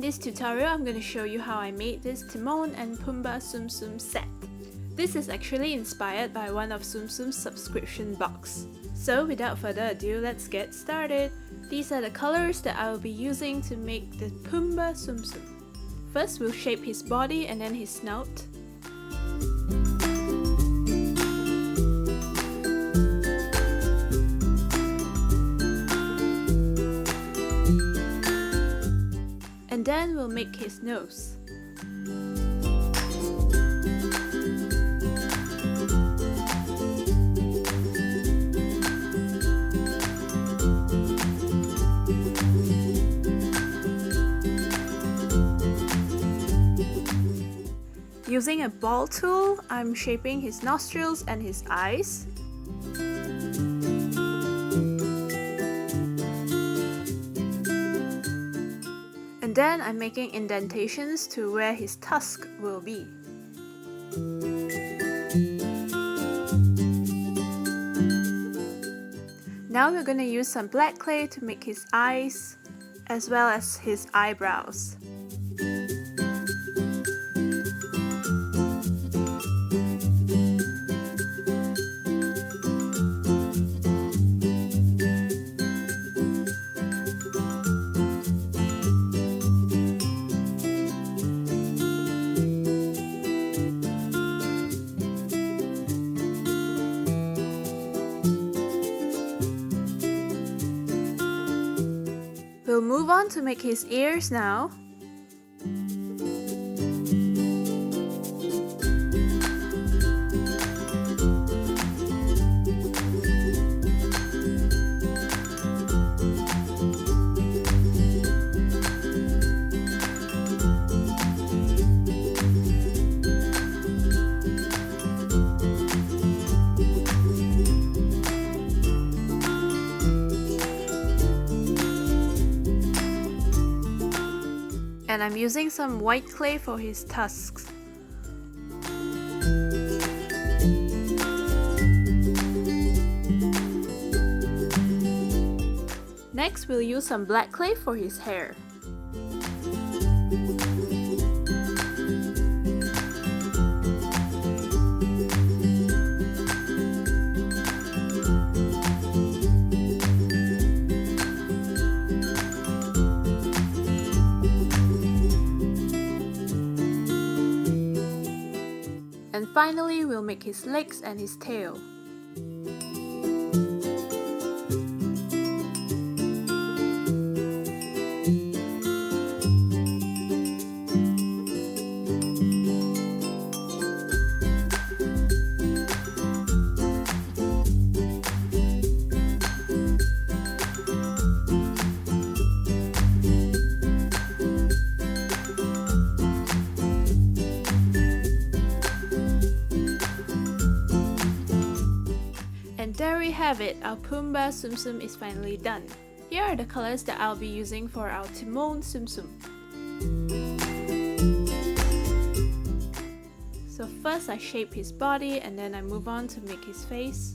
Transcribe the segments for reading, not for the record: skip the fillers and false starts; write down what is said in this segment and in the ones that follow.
In this tutorial, I'm going to show you how I made this Timon and Pumbaa Tsum Tsum set. This is actually inspired by one of Tsum Tsum's subscription box. So without further ado, let's get started. These are the colors that I will be using to make the Pumbaa Tsum Tsum. First, we'll shape his body and then his snout. And then we'll make his nose. Using a ball tool, I'm shaping his nostrils and his eyes. And then I'm making indentations to where his tusk will be. Now we're going to use some black clay to make his eyes as well as his eyebrows. We'll move on to make his ears now. And I'm using some white clay for his tusks. Next, we'll use some black clay for his hair. And finally, we'll make his legs and his tail. And there we have it, our Pumbaa Tsum Tsum is finally done. Here are the colors that I'll be using for our Timon Tsum Tsum. So first I shape his body and then I move on to make his face.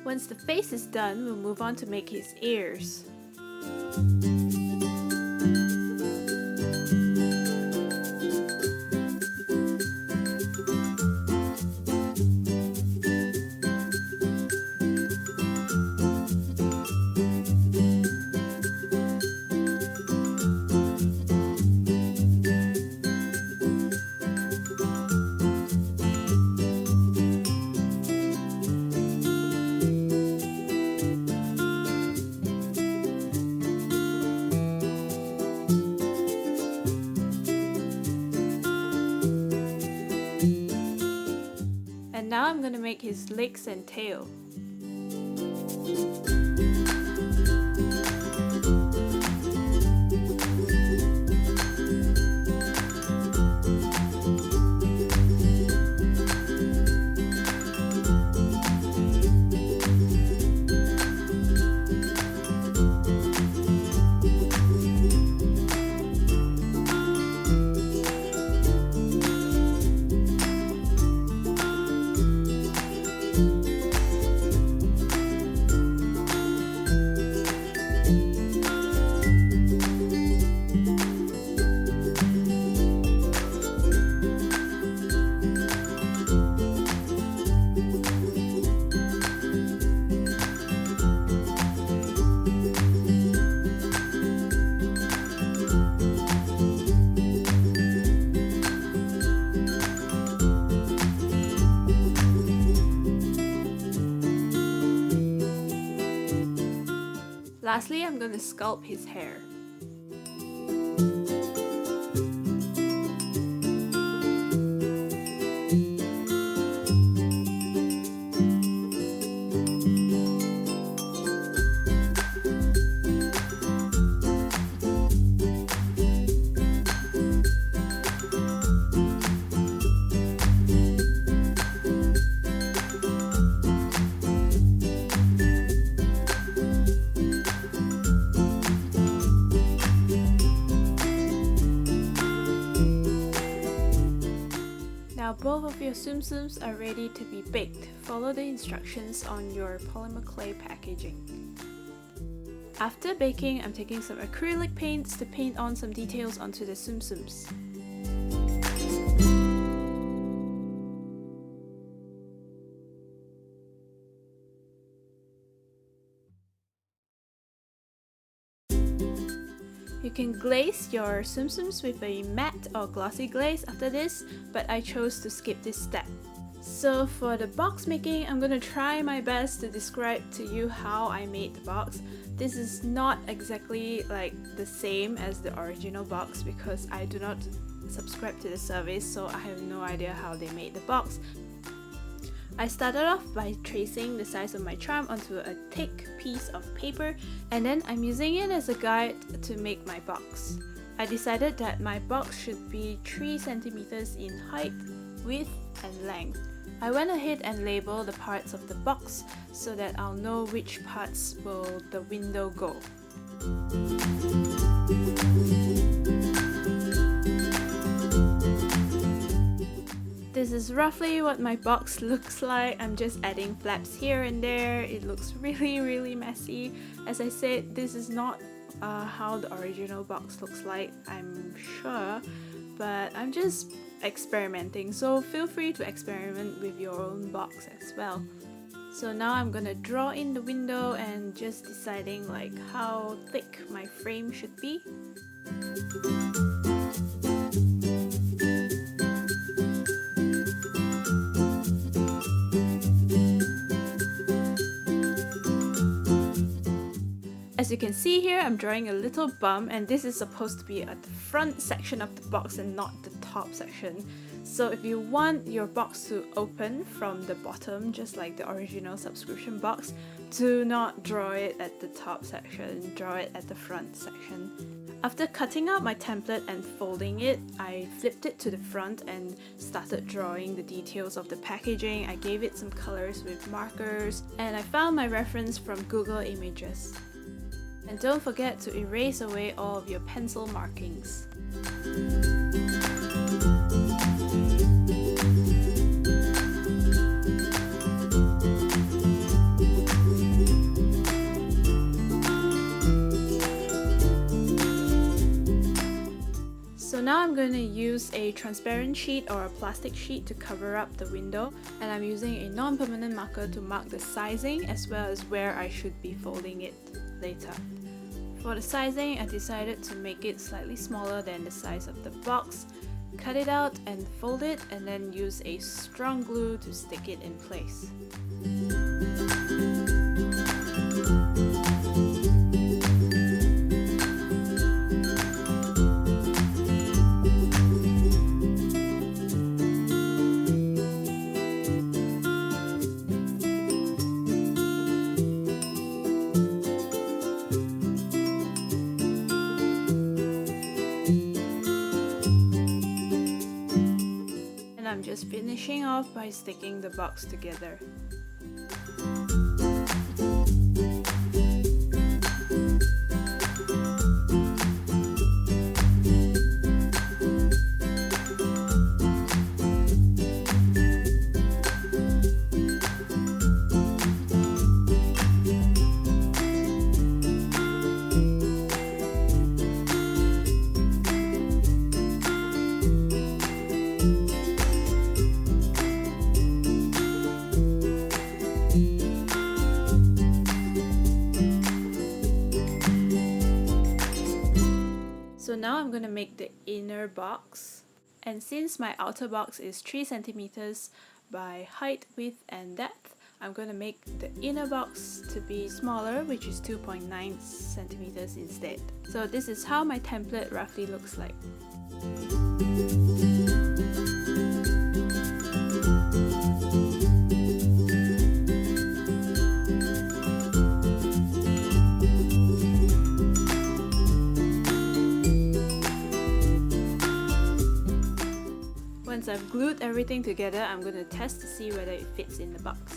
Once the face is done, we'll move on to make his ears. now I'm gonna make his legs and tail. Lastly, I'm going to sculpt his hair. Now both of your Tsum Tsums are ready to be baked. Follow the instructions on your polymer clay packaging. After baking, I'm taking some acrylic paints to paint on some details onto the Tsum Tsums. You can glaze your Tsum Tsums with a matte or glossy glaze after this, but I chose to skip this step. So for the box making, I'm gonna try my best to describe to you how I made the box. This is not exactly like the same as the original box because I do not subscribe to the service, so I have no idea how they made the box. I started off by tracing the size of my charm onto a thick piece of paper, and then I'm using it as a guide to make my box. I decided that my box should be 3 centimeters in height, width and length. I went ahead and labeled the parts of the box so that I'll know which parts will the window go. This is roughly what my box looks like. I'm just adding flaps here and there. It looks really messy. As I said, this is not how the original box looks like, I'm sure, but I'm just experimenting, so feel free to experiment with your own box as well. So now I'm gonna draw in the window and just deciding like how thick my frame should be. As you can see here, I'm drawing a little bump, and this is supposed to be at the front section of the box and not the top section. So if you want your box to open from the bottom, just like the original subscription box, do not draw it at the top section, draw it at the front section. After cutting out my template and folding it, I flipped it to the front and started drawing the details of the packaging. I gave it some colors with markers, and I found my reference from Google Images. And don't forget to erase away all of your pencil markings. So now I'm going to use a transparent sheet or a plastic sheet to cover up the window, and I'm using a non-permanent marker to mark the sizing as well as where I should be folding it later. For the sizing, I decided to make it slightly smaller than the size of the box, cut it out and fold it, and then use a strong glue to stick it in place. just finishing off by sticking the box together. So now I'm going to make the inner box, and since my outer box is 3 centimeters by height, width and depth, I'm going to make the inner box to be smaller, which is 2.9 centimeters instead. So this is how my template roughly looks like. Once I've glued everything together, I'm going to test to see whether it fits in the box.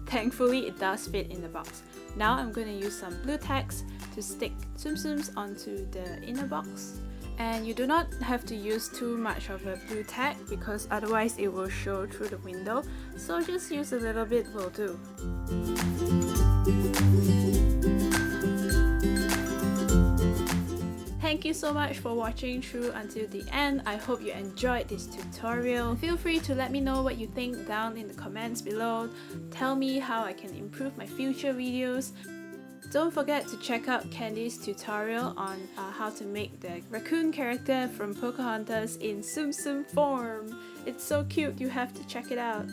Thankfully, it does fit in the box. Now I'm going to use some blue tacks to stick Tsum Tsums onto the inner box. And you do not have to use too much of a blue tack because otherwise it will show through the window, so just use a little bit will do. Thank you so much for watching through until the end. I hope you enjoyed this tutorial. Feel free to let me know what you think down in the comments below. Tell me how I can improve my future videos. Don't forget to check out Candice's tutorial on how to make the raccoon character from Pocahontas in Tsum Tsum form. It's so cute, you have to check it out.